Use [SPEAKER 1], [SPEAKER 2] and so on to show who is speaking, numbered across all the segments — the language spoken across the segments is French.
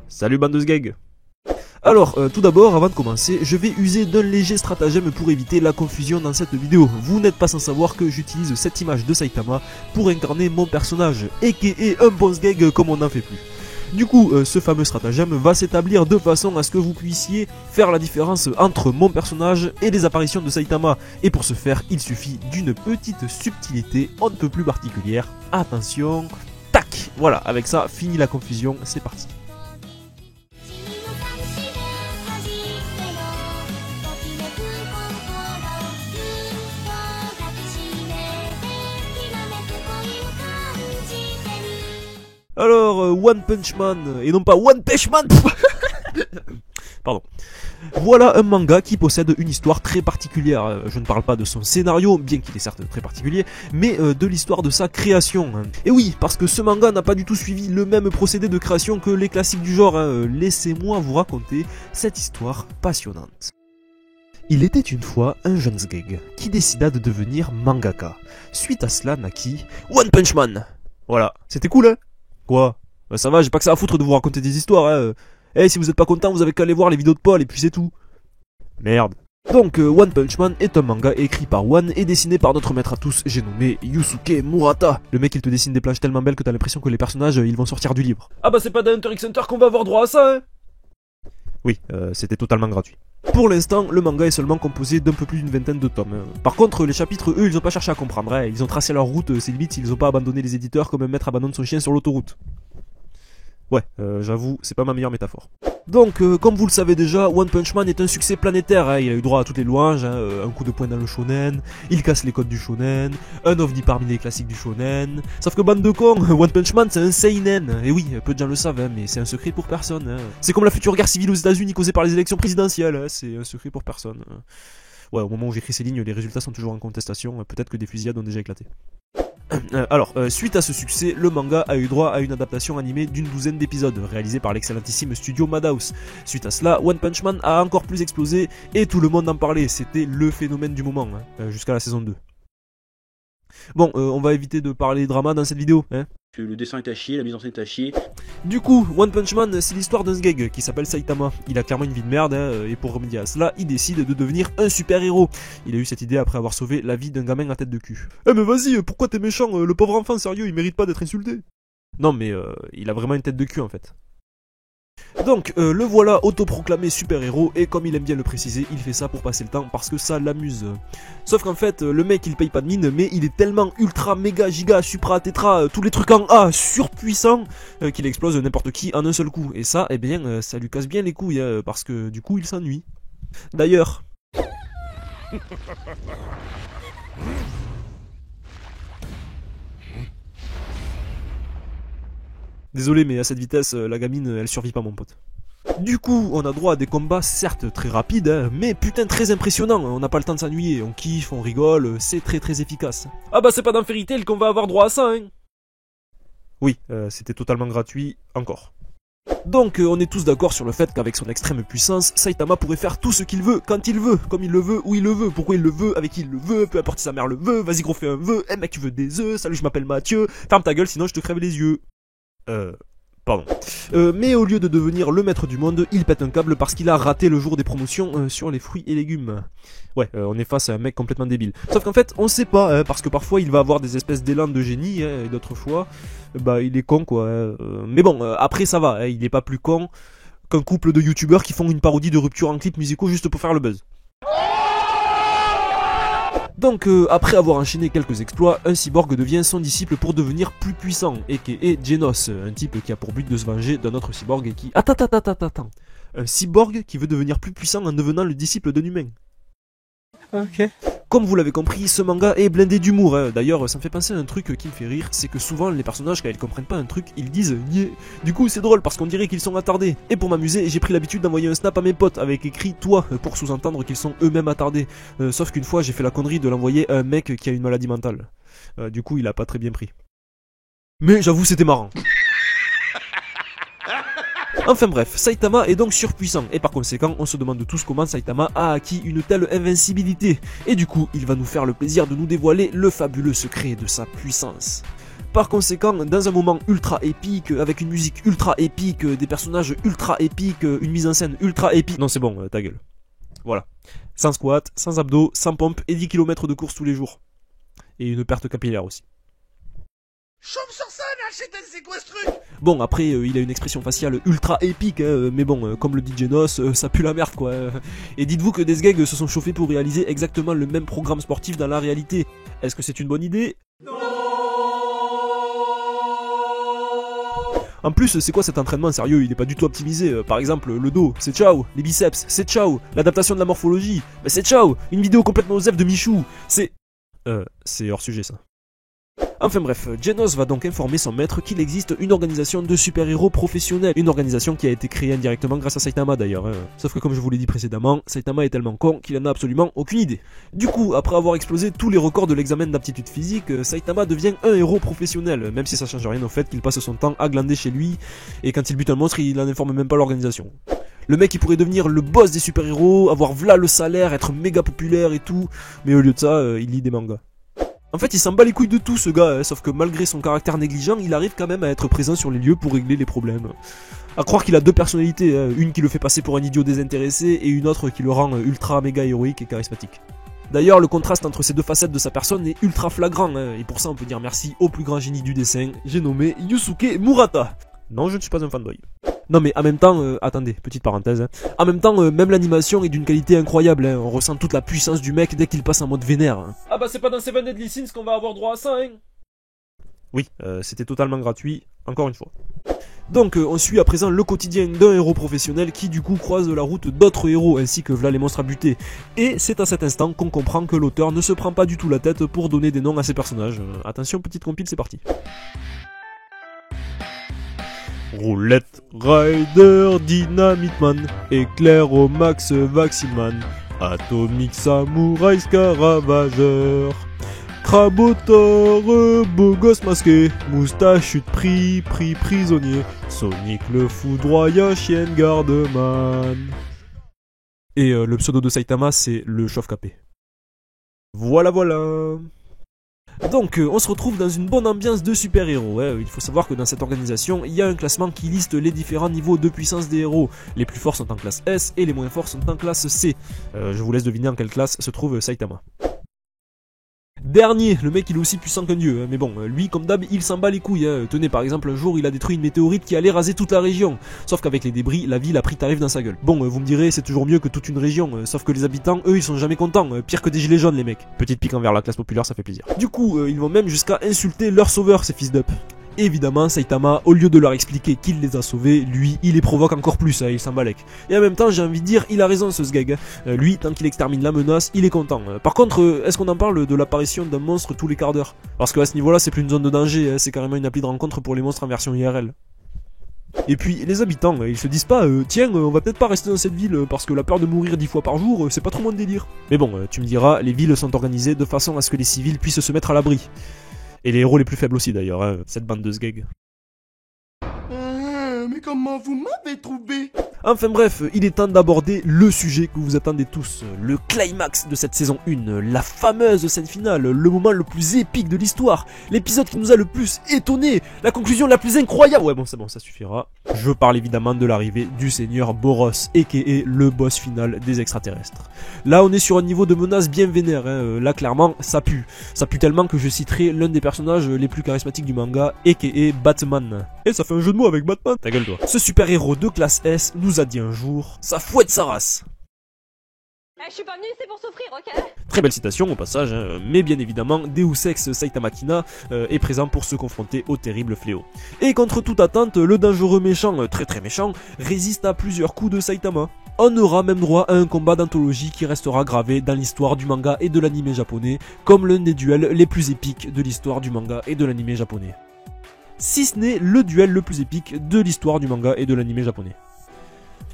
[SPEAKER 1] Salut bande de sgeg. Alors, tout d'abord, avant de commencer, je vais user d'un léger stratagème pour éviter la confusion dans cette vidéo. Vous n'êtes pas sans savoir que j'utilise cette image de Saitama pour incarner mon personnage, aka un bon sgeg comme on n'en fait plus. Du coup, ce fameux stratagème va s'établir de façon à ce que vous puissiez faire la différence entre mon personnage et les apparitions de Saitama. Et pour ce faire, il suffit d'une petite subtilité on ne peut plus particulière. Attention, tac. Voilà, avec ça, fini la confusion, c'est parti. Alors, One Punch Man, et non pas One Punch Man. Pardon. Voilà un manga qui possède une histoire très particulière. Je ne parle pas de son scénario, bien qu'il est certes très particulier, mais de l'histoire de sa création. Et oui, parce que ce manga n'a pas du tout suivi le même procédé de création que les classiques du genre. Laissez-moi vous raconter cette histoire passionnante. Il était une fois un jeune sgeg qui décida de devenir mangaka. Suite à cela naquit One Punch Man. Voilà, c'était cool, hein? Quoi? Bah ça va, j'ai pas que ça à foutre de vous raconter des histoires, hein. Eh, si vous êtes pas content, vous avez qu'à aller voir les vidéos de Paul et puis c'est tout. Merde. Donc, One Punch Man est un manga écrit par One et dessiné par notre maître à tous, j'ai nommé Yusuke Murata. Le mec il te dessine des planches tellement belles que t'as l'impression que les personnages ils vont sortir du livre. Ah bah c'est pas dans Hunter x Hunter qu'on va avoir droit à ça, hein. Oui, c'était totalement gratuit. Pour l'instant, le manga est seulement composé d'un peu plus d'une vingtaine de tomes. Par contre, les chapitres, eux, ils ont pas cherché à comprendre. Hein. Ils ont tracé leur route, c'est limite, ils ont pas abandonné les éditeurs comme un maître abandonne son chien sur l'autoroute. Ouais, j'avoue, c'est pas ma meilleure métaphore. Donc, comme vous le savez déjà, One Punch Man est un succès planétaire, hein. Il a eu droit à toutes les louanges, hein. Un coup de poing dans le shonen, il casse les codes du shonen, un ovni parmi les classiques du shonen. Sauf que bande de cons, One Punch Man c'est un seinen. Et oui, peu de gens le savent, hein, mais c'est un secret pour personne. Hein. C'est comme la future guerre civile aux États-Unis causée par les élections présidentielles, hein. C'est un secret pour personne. Ouais, au moment où j'écris ces lignes, les résultats sont toujours en contestation, peut-être que des fusillades ont déjà éclaté. Alors, suite à ce succès, le manga a eu droit à une adaptation animée d'une douzaine d'épisodes, réalisée par l'excellentissime studio Madhouse. Suite à cela, One Punch Man a encore plus explosé, et tout le monde en parlait, c'était le phénomène du moment, hein, jusqu'à la saison 2. Bon, on va éviter de parler drama dans cette vidéo, hein.
[SPEAKER 2] Le dessin est à chier, la mise en scène est à chier.
[SPEAKER 1] Du coup, One Punch Man, c'est l'histoire d'un sgeg qui s'appelle Saitama. Il a clairement une vie de merde, hein, et pour remédier à cela, il décide de devenir un super-héros. Il a eu cette idée après avoir sauvé la vie d'un gamin à tête de cul. Eh mais vas-y, pourquoi t'es méchant? Le pauvre enfant, sérieux, il mérite pas d'être insulté. Non mais, il a vraiment une tête de cul en fait. Donc, le voilà autoproclamé super-héros, et comme il aime bien le préciser, il fait ça pour passer le temps parce que ça l'amuse. Sauf qu'en fait, le mec il paye pas de mine, mais il est tellement ultra, méga, giga, supra, tétra, tous les trucs en A, surpuissant, qu'il explose n'importe qui en un seul coup. Et ça, eh bien, ça lui casse bien les couilles, hein, parce que du coup il s'ennuie. D'ailleurs... Désolé, mais à cette vitesse, la gamine, elle survit pas, mon pote. Du coup, on a droit à des combats certes très rapides, hein, mais putain très impressionnants. On n'a pas le temps de s'ennuyer, on kiffe, on rigole, c'est très efficace. Ah bah c'est pas dans Fairy Tail qu'on va avoir droit à ça, hein. Oui, c'était totalement gratuit, encore. Donc on est tous d'accord sur le fait qu'avec son extrême puissance, Saitama pourrait faire tout ce qu'il veut, quand il veut, comme il le veut, où il le veut, pourquoi il le veut, avec qui il le veut, peu importe si sa mère le veut, vas-y gros fais un vœu, mec tu veux des œufs, salut je m'appelle Mathieu, ferme ta gueule sinon je te crève les yeux. Pardon. Mais au lieu de devenir le maître du monde, il pète un câble parce qu'il a raté le jour des promotions sur les fruits et légumes. Ouais, on est face à un mec complètement débile. Sauf qu'en fait, on sait pas, parce que parfois il va avoir des espèces d'élan de génie, et d'autres fois, bah il est con quoi. Mais bon, après ça va, il est pas plus con qu'un couple de youtubeurs qui font une parodie de rupture en clips musicaux juste pour faire le buzz. Donc, après avoir enchaîné quelques exploits, un cyborg devient son disciple pour devenir plus puissant, aka Genos, un type qui a pour but de se venger d'un autre cyborg et qui... Attends. Un cyborg qui veut devenir plus puissant en devenant le disciple d'un humain. Ok. Comme vous l'avez compris, ce manga est blindé d'humour, hein. D'ailleurs, ça me fait penser à un truc qui me fait rire, c'est que souvent les personnages, quand ils comprennent pas un truc, ils disent « niais ». Du coup, c'est drôle parce qu'on dirait qu'ils sont attardés. Et pour m'amuser, j'ai pris l'habitude d'envoyer un snap à mes potes avec écrit « toi » pour sous-entendre qu'ils sont eux-mêmes attardés. Sauf qu'une fois, j'ai fait la connerie de l'envoyer à un mec qui a une maladie mentale. Du coup, il a pas très bien pris. Mais j'avoue, c'était marrant. Enfin bref, Saitama est donc surpuissant, et par conséquent, on se demande tous comment Saitama a acquis une telle invincibilité. Et du coup, il va nous faire le plaisir de nous dévoiler le fabuleux secret de sa puissance. Par conséquent, dans un moment ultra épique, avec une musique ultra épique, des personnages ultra épiques, une mise en scène ultra épique... Non c'est bon, ta gueule. Voilà. Sans squat, sans abdos, sans pompe et 10 km de course tous les jours. Et une perte capillaire aussi.
[SPEAKER 3] Chauve sur scène, Alchetel, c'est quoi ce truc?
[SPEAKER 1] Bon, après, il a une expression faciale ultra épique, hein, mais bon, comme le dit Genos, ça pue la merde, quoi. Et dites-vous que des sgegs se sont chauffés pour réaliser exactement le même programme sportif dans la réalité. Est-ce que c'est une bonne idée? Non. En plus, c'est quoi cet entraînement sérieux? Il est pas du tout optimisé. Par exemple, le dos, c'est ciao. Les biceps, c'est ciao. L'adaptation de la morphologie, bah c'est ciao. Une vidéo complètement osef de Michou, c'est hors sujet ça. Enfin bref, Genos va donc informer son maître qu'il existe une organisation de super-héros professionnels, une organisation qui a été créée indirectement grâce à Saitama d'ailleurs. Sauf que comme je vous l'ai dit précédemment, Saitama est tellement con qu'il en a absolument aucune idée. Du coup, après avoir explosé tous les records de l'examen d'aptitude physique, Saitama devient un héros professionnel, même si ça change rien au fait qu'il passe son temps à glander chez lui, et quand il bute un monstre, il n'en informe même pas l'organisation. Le mec il pourrait devenir le boss des super-héros, avoir v'là le salaire, être méga populaire et tout, mais au lieu de ça, il lit des mangas. En fait, il s'en bat les couilles de tout ce gars, hein, sauf que malgré son caractère négligent, il arrive quand même à être présent sur les lieux pour régler les problèmes. À croire qu'il a deux personnalités, hein, une qui le fait passer pour un idiot désintéressé et une autre qui le rend ultra méga héroïque et charismatique. D'ailleurs, le contraste entre ces deux facettes de sa personne est ultra flagrant, hein, et pour ça on peut dire merci au plus grand génie du dessin, j'ai nommé Yusuke Murata. Non, je ne suis pas un fanboy. Non mais en même temps, attendez, petite parenthèse, hein. En même temps, même l'animation est d'une qualité incroyable, hein. On ressent toute la puissance du mec dès qu'il passe en mode vénère. Hein. Ah bah c'est pas dans Seven Deadly Sins qu'on va avoir droit à ça, hein. Oui, c'était totalement gratuit, encore une fois. Donc on suit à présent le quotidien d'un héros professionnel qui du coup croise la route d'autres héros ainsi que v'là les monstres à buter. Et c'est à cet instant qu'on comprend que l'auteur ne se prend pas du tout la tête pour donner des noms à ses personnages. Attention, petite compile, c'est parti. Roulette, Rider, Dynamite Man, Éclair au Max, Vaximan, Atomic Samouraï, Scaravageur, Craboteur, beau gosse masqué, Moustache chute pris prisonnier, Sonic le foudroyant, chienne garde-man. Et le pseudo de Saitama, c'est le chauve capé. Voilà. Donc on se retrouve dans une bonne ambiance de super-héros. Il faut savoir que dans cette organisation, il y a un classement qui liste les différents niveaux de puissance des héros. Les plus forts sont en classe S et les moins forts sont en classe C. Je vous laisse deviner en quelle classe se trouve Saitama. Dernier, le mec il est aussi puissant qu'un dieu, hein, mais bon, lui comme d'hab il s'en bat les couilles, hein. Tenez par exemple un jour il a détruit une météorite qui allait raser toute la région, sauf qu'avec les débris la ville a pris tarif dans sa gueule. Bon vous me direz c'est toujours mieux que toute une région, sauf que les habitants eux ils sont jamais contents, pire que des gilets jaunes les mecs. Petite pique envers la classe populaire, ça fait plaisir. Du coup ils vont même jusqu'à insulter leur sauveur ces fils d'up. Évidemment, Saitama, au lieu de leur expliquer qu'il les a sauvés, lui, il les provoque encore plus, hein, il s'en balèque. Et en même temps, j'ai envie de dire, il a raison ce sgeg. Lui, tant qu'il extermine la menace, il est content. Par contre, est-ce qu'on en parle de l'apparition d'un monstre tous les quarts d'heure? Parce qu'à ce niveau-là, c'est plus une zone de danger, hein, c'est carrément une appli de rencontre pour les monstres en version IRL. Et puis, les habitants, ils se disent pas, tiens, on va peut-être pas rester dans cette ville, parce que la peur de mourir 10 fois par jour, c'est pas trop mon délire. Mais bon, tu me diras, les villes sont organisées de façon à ce que les civils puissent se mettre à l'abri. Et les héros les plus faibles aussi d'ailleurs, hein, cette bande de sgegs.
[SPEAKER 3] Mais comment vous m'avez trouvé?
[SPEAKER 1] Enfin bref, il est temps d'aborder le sujet que vous attendez tous, le climax de cette saison 1, la fameuse scène finale, le moment le plus épique de l'histoire, l'épisode qui nous a le plus étonné, la conclusion la plus incroyable. Ouais bon c'est bon, ça suffira. Je parle évidemment de l'arrivée du seigneur Boros, aka le boss final des extraterrestres. Là on est sur un niveau de menace bien vénère, hein. Là clairement ça pue tellement que je citerai l'un des personnages les plus charismatiques du manga, aka Batman. Et ça fait un jeu de mots avec Batman. Ta gueule toi. Ce super héros de classe S nous a dit un jour, ça fouette sa race.
[SPEAKER 4] Je suis pas venu ici pour souffrir, ok?
[SPEAKER 1] Très belle citation au passage, hein, mais bien évidemment, Deus Ex Saitamakina est présent pour se confronter au terrible fléau. Et contre toute attente, le dangereux méchant, très méchant, résiste à plusieurs coups de Saitama. On aura même droit à un combat d'anthologie qui restera gravé dans l'histoire du manga et de l'anime japonais, comme l'un des duels les plus épiques de l'histoire du manga et de l'anime japonais. Si ce n'est le duel le plus épique de l'histoire du manga et de l'anime japonais.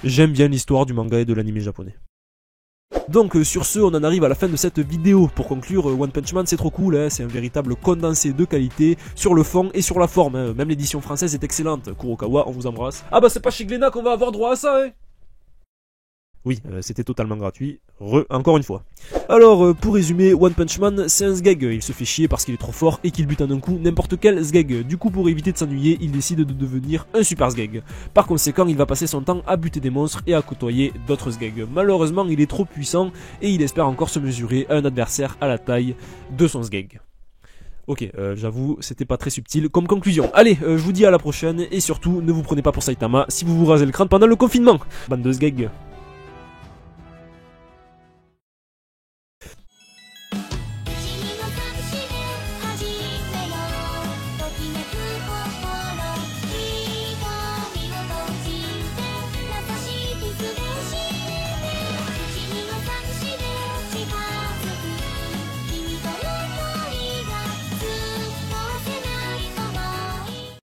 [SPEAKER 1] J'aime bien l'histoire du manga et de l'anime japonais. Donc sur ce, on en arrive à la fin de cette vidéo. Pour conclure, One Punch Man c'est trop cool, hein, c'est un véritable condensé de qualité sur le fond et sur la forme, hein. Même l'édition française est excellente. Kurokawa, on vous embrasse. Ah bah c'est pas chez Glénat qu'on va avoir droit à ça, hein. Oui, c'était totalement gratuit, encore une fois. Alors, pour résumer, One Punch Man, c'est un sgeg, il se fait chier parce qu'il est trop fort et qu'il bute en un coup n'importe quel sgeg. Du coup, pour éviter de s'ennuyer, il décide de devenir un super sgeg. Par conséquent, il va passer son temps à buter des monstres et à côtoyer d'autres sgeg. Malheureusement, il est trop puissant et il espère encore se mesurer à un adversaire à la taille de son sgeg. Ok, j'avoue, c'était pas très subtil comme conclusion. Allez, je vous dis à la prochaine et surtout, ne vous prenez pas pour Saitama si vous vous rasez le crâne pendant le confinement. Bande de sgeg.